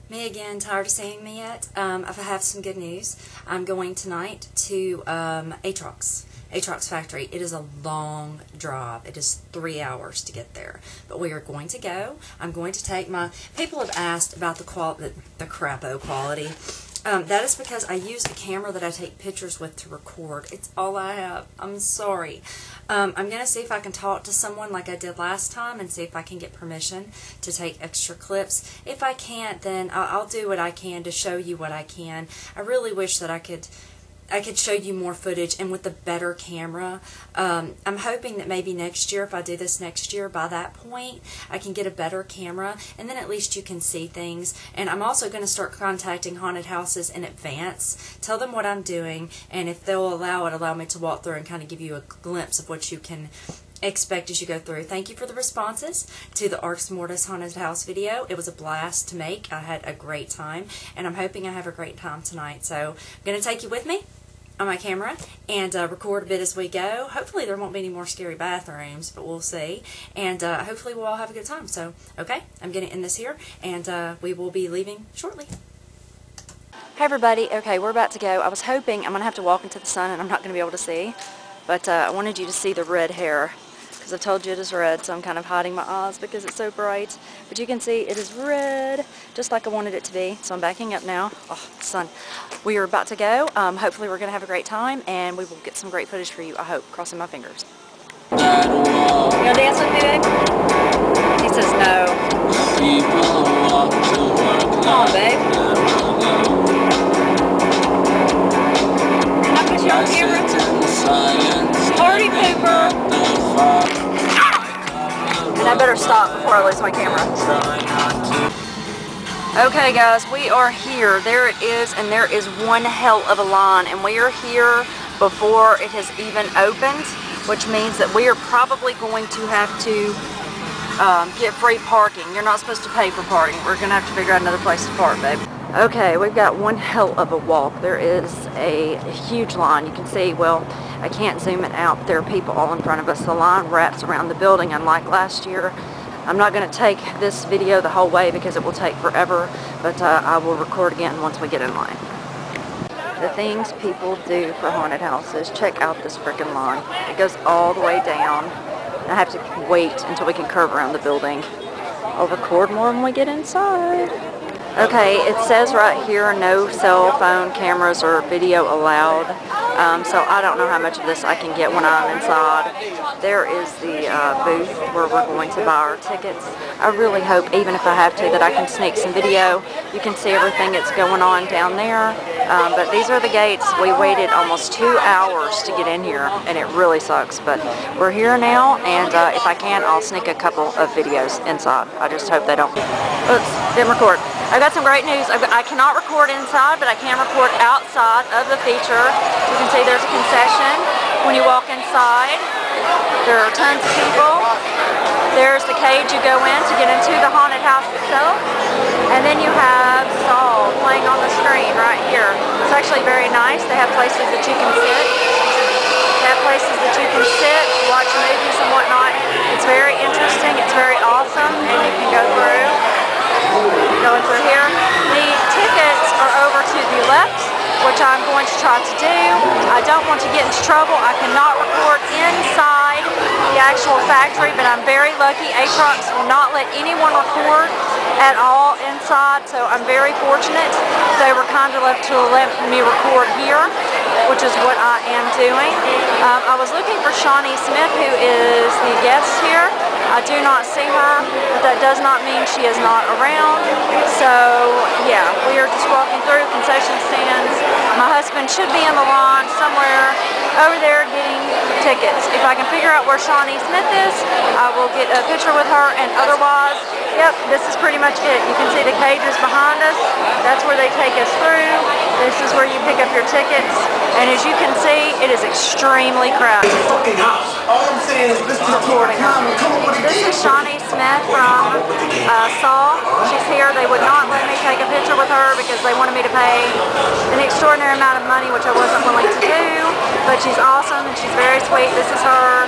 Me again, tired of seeing me yet? I have some good news. I'm going tonight to Atrox factory. It is a long drive. It is 3 hours to get there. But we are going to go. I'm going to take my... People have asked about the crapo quality. That is because I use a camera that I take pictures with to record. It's all I have. I'm sorry. I'm going to see if I can talk to someone like I did last time and see if I can get permission to take extra clips. If I can't, then I'll do what I can to show you what I can. I really wish that I could show you more footage and with a better camera. I'm hoping that maybe next year, if I do this next year, by that point, I can get a better camera and then at least you can see things. And I'm also going to start contacting haunted houses in advance, tell them what I'm doing, and if they'll allow me to walk through and kind of give you a glimpse of what you can expect as you go through. Thank you for the responses to the Arx Mortis Haunted House video. It was a blast to make. I had a great time, and I'm hoping I have a great time tonight. So I'm going to take you with me on my camera and record a bit as we go. Hopefully there won't be any more scary bathrooms, but we'll see. And hopefully we'll all have a good time. So, okay, I'm going to end this here, and we will be leaving shortly. Hey everybody, okay, we're about to go. I was hoping I'm going to have to walk into the sun and I'm not going to be able to see, but I wanted you to see the red hair. Because I've told you it is red, so I'm kind of hiding my eyes because it's so bright. But you can see it is red, just like I wanted it to be. So I'm backing up now. Oh, the sun. We are about to go. Hopefully we're going to have a great time, and we will get some great footage for you, I hope. Crossing my fingers. You want to dance with me, babe? He says no. Come on, babe. Can I put you on camera? Party pooper. And I better stop before I lose my camera. Okay guys, we are here. There it is, and there is one hell of a line, and we are here before it has even opened, which means that we are probably going to have to get free parking. You're not supposed to pay for parking. We're going to have to figure out another place to park, babe. Okay, we've got one hell of a walk. There is a huge line. You can see, well, I can't zoom it out, but there are people all in front of us. The line wraps around the building, unlike last year. I'm not going to take this video the whole way because it will take forever, but I will record again once we get in line. The things people do for haunted houses. Check out this freaking line. It goes all the way down. I have to wait until we can curve around the building. I'll record more when we get inside. Okay, it says right here, no cell phone cameras or video allowed. So I don't know how much of this I can get when I'm inside. There is the booth where we're going to buy our tickets. I really hope, even if I have to, that I can sneak some video. You can see everything that's going on down there. But these are the gates. We waited almost 2 hours to get in here, and it really sucks. But we're here now, and if I can, I'll sneak a couple of videos inside. I just hope they don't. Oops, didn't record. I've got some great news. I cannot record inside, but I can record outside of the feature. You can see there's a concession when you walk inside. There are tons of people. There's the cage you go in to get into the haunted house itself. And then you have Saul playing on the screen right here. It's actually very nice. They have places that you can sit. They have places that you can sit, watch movies and whatnot. It's very interesting. It's very awesome. And you can go through. Going through here. The tickets are over to the left, which I'm going to try to do. I don't want to get into trouble. I cannot record inside the actual factory, but I'm very lucky. Atrox will not let anyone record at all inside, so I'm very fortunate. They were kind enough to let me record here, which is what I am doing. I was looking for Shawnee Smith, who is the guest here. I do not see her, but that does not mean she is not around. So, yeah, we are just walking through concession stands. My husband should be in the line somewhere over there getting tickets. If I can figure out where Shawnee Smith is, I will get a picture with her, and otherwise, yep, this is pretty much it. You can see the cages behind us. That's where they take us through. This is where you pick up your tickets. And as you can see, it is extremely crowded. All I'm saying is, this is This is Shawnee Smith. from Saul. She's here. They would not let me take a picture with her because they wanted me to pay an extraordinary amount of money, which I wasn't willing to do. But she's awesome and she's very sweet. This is her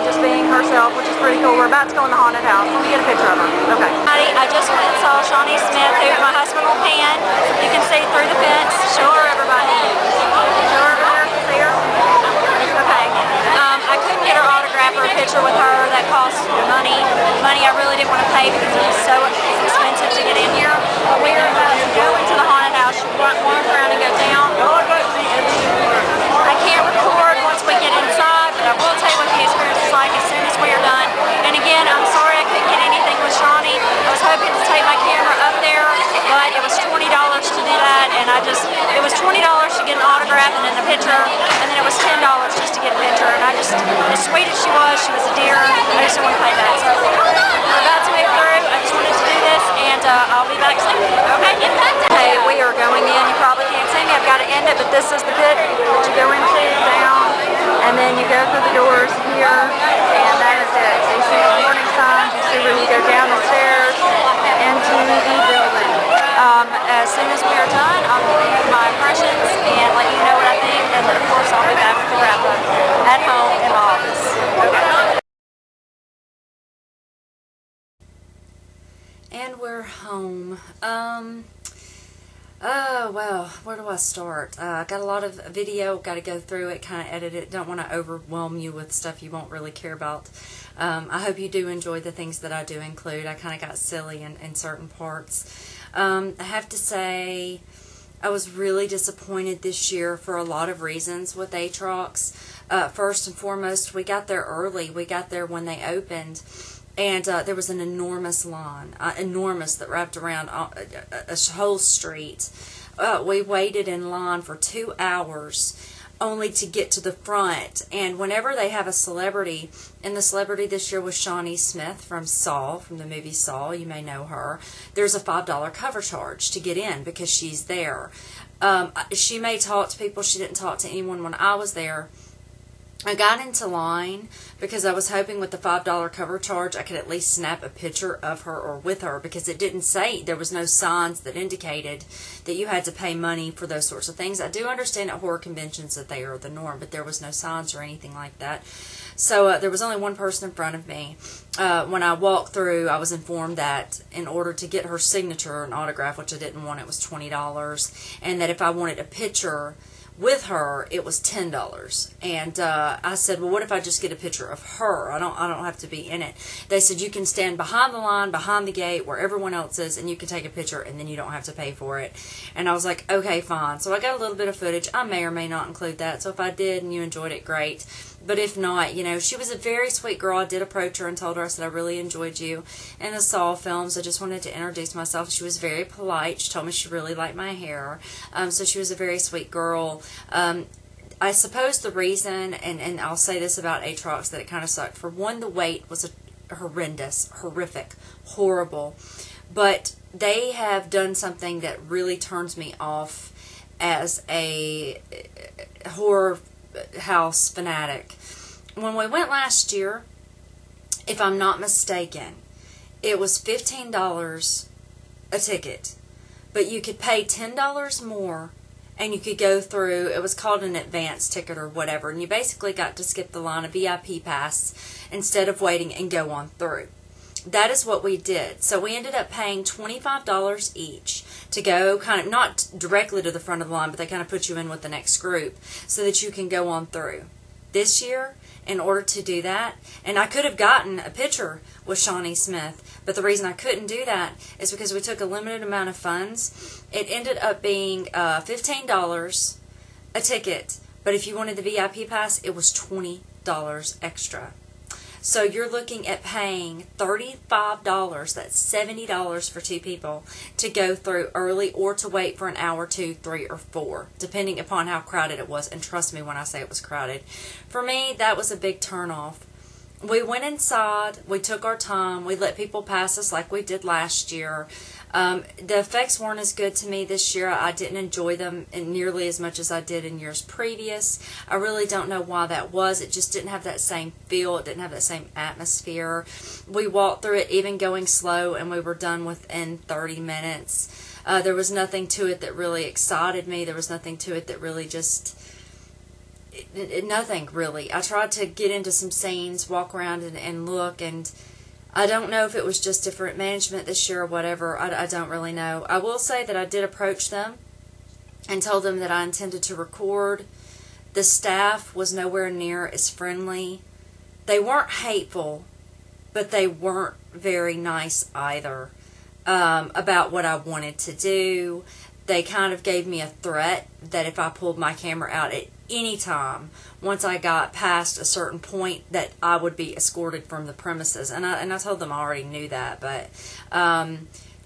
just being herself, which is pretty cool. We're about to go in the haunted house. Let me get a picture of her. Okay. I just went and saw Shawnee Smith, who my husband will pan. You can see through the fence. Show her, everybody. Show her over there. See her? Okay. I couldn't get her autograph or a picture with her. That cost money. Money I really didn't want to pay because it was so expensive to get in here. But we are about to go into the haunted house. She'll walk around and go down. I can't record once we get inside, but I will tell you what the experience is like as soon as we are done. And again, I'm sorry I couldn't get anything with Shawnee. I was hoping to take my camera up there, but it was $20 to do that, and it was $20 to get an autograph and then a picture, and then it was $10 just to get a picture. And as sweet as she was a dear. I just didn't want to pay that. So we're about to move through. I just wanted to do this, and I'll be back soon. Okay, get back to Hey, we are going in. You probably can't see me. I've got to end it, but this is the pit that you go into, down, and then you go through the doors here, and that is it. So you see the warning signs. You see where you go down the stairs into the building. As soon as we are done, I'll give you my impressions and let you know what I think, and then of course I'll be back with the wrap up at home in the office. Okay. And we're home. Oh, well, where do I start? Got a lot of video, got to go through it, kind of edit it. Don't want to overwhelm you with stuff you won't really care about. I hope you do enjoy the things that I do include. I kind of got silly in certain parts. I have to say, I was really disappointed this year for a lot of reasons with Atrox. First and foremost, we got there early. We got there when they opened. And there was an enormous lawn, enormous, that wrapped around a whole street. We waited in line for 2 hours only to get to the front. And whenever they have a celebrity, and the celebrity this year was Shawnee Smith from Saw, from the movie Saw, you may know her, there's a $5 cover charge to get in because she's there. She may talk to people. She didn't talk to anyone when I was there. I got into line because I was hoping with the $5 cover charge I could at least snap a picture of her or with her, because it didn't say, there was no signs that indicated that you had to pay money for those sorts of things. I do understand at horror conventions that they are the norm, but there was no signs or anything like that. So there was only one person in front of me. When I walked through, I was informed that in order to get her signature, an autograph, which I didn't want, it was $20, and that if I wanted a picture with her, it was $10. And I said, well, what if I just get a picture of her? I don't have to be in it. They said you can stand behind the line, behind the gate, where everyone else is, and you can take a picture, and then you don't have to pay for it. And I was like, okay, fine. So I got a little bit of footage. I may or may not include that. So if I did and you enjoyed it, great. But if not, you know, she was a very sweet girl. I did approach her and told her, I said, I really enjoyed you in the Saw films. I just wanted to introduce myself. She was very polite. She told me she really liked my hair. So she was a very sweet girl. I suppose the reason, and I'll say this about Atrox, that it kind of sucked. For one, the wait was horrendous, horrific, horrible. But they have done something that really turns me off as a horror house fanatic. When we went last year, if I'm not mistaken, it was $15 a ticket, but you could pay $10 more and you could go through, it was called an advance ticket or whatever, and you basically got to skip the line, a VIP pass, instead of waiting and go on through. That is what we did. So we ended up paying $25 each to go, kind of not directly to the front of the line, but they kind of put you in with the next group so that you can go on through. This year, in order to do that, and I could have gotten a picture with Shawnee Smith, but the reason I couldn't do that is because we took a limited amount of funds. It ended up being $15 a ticket, but if you wanted the VIP pass, it was $20 extra. So you're looking at paying $35, that's $70 for two people, to go through early or to wait for an hour, 2, 3, or 4, depending upon how crowded it was. And trust me when I say it was crowded. For me, that was a big turnoff. we went inside, we took our time, we let people pass us like we did last year. The effects weren't as good to me this year. I didn't enjoy them nearly as much as I did in years previous. I really don't know why that was. It just didn't have that same feel. It didn't have that same atmosphere. We walked through it even going slow, and we were done within 30 minutes. There was nothing to it that really excited me. There was nothing to it that really just... nothing really. I tried to get into some scenes, walk around and look, and I don't know if it was just different management this year or whatever. I don't really know. I will say that I did approach them and told them that I intended to record. The staff was nowhere near as friendly. They weren't hateful, but they weren't very nice either about what I wanted to do. They kind of gave me a threat that if I pulled my camera out at any time, once I got past a certain point, that I would be escorted from the premises. And I told them I already knew that, but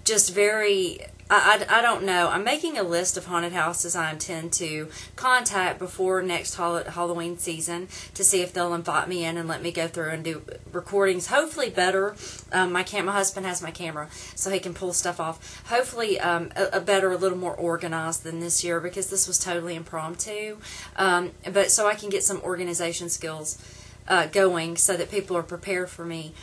just very... I don't know. I'm making a list of haunted houses I intend to contact before next Halloween season to see if they'll invite me in and let me go through and do recordings. Hopefully better. My husband has my camera, so he can pull stuff off. Hopefully a better, a little more organized than this year, because this was totally impromptu. But so I can get some organization skills going so that people are prepared for me.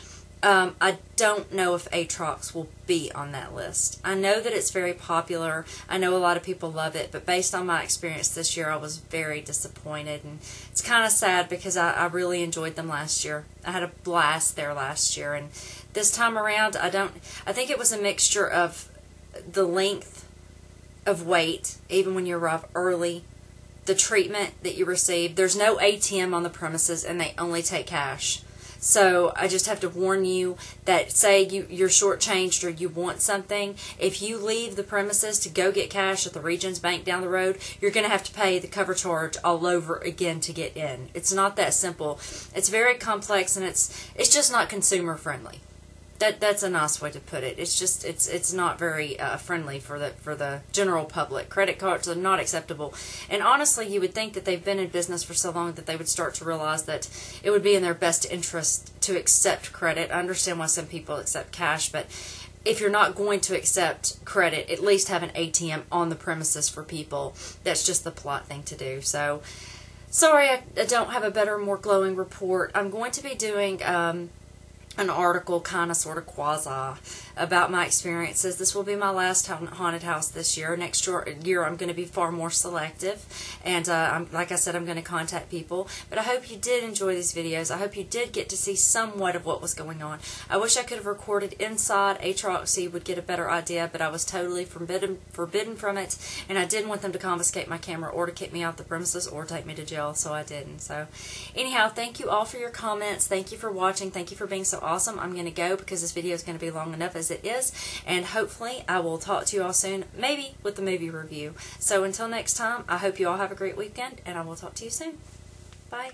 I don't know if Atrox will be on that list. I know that it's very popular. I know a lot of people love it, but based on my experience this year, I was very disappointed, and it's kind of sad because I really enjoyed them last year. I had a blast there last year, and this time around, I think it was a mixture of the length of wait, even when you arrive early, the treatment that you receive. There's no ATM on the premises, and they only take cash. So I just have to warn you that, say you're shortchanged or you want something, if you leave the premises to go get cash at the Regions Bank down the road, you're going to have to pay the cover charge all over again to get in. It's not that simple. It's very complex, and it's just not consumer friendly. That's a nice way to put it. It's just it's not very friendly for the general public. Credit cards are not acceptable. And honestly, you would think that they've been in business for so long that they would start to realize that it would be in their best interest to accept credit. I understand why some people accept cash, but if you're not going to accept credit, at least have an ATM on the premises for people. That's just the polite thing to do. So, sorry I don't have a better, more glowing report. I'm going to be doing an article, kind of, sort of, quasi, about my experiences. This will be my last haunted house this year. Next year I'm going to be far more selective, and like I said, I'm going to contact people. But I hope you did enjoy these videos. I hope you did get to see somewhat of what was going on. I wish I could have recorded inside Atrox so you would get a better idea, but I was totally forbidden from it, and I didn't want them to confiscate my camera or to kick me out the premises or take me to jail, so I didn't. So anyhow, thank you all for your comments. Thank you for watching. Thank you for being so awesome. I'm going to go because this video is going to be long enough as it is, and hopefully I will talk to you all soon, maybe with the movie review. So until next time, I hope you all have a great weekend, and I will talk to you soon. Bye.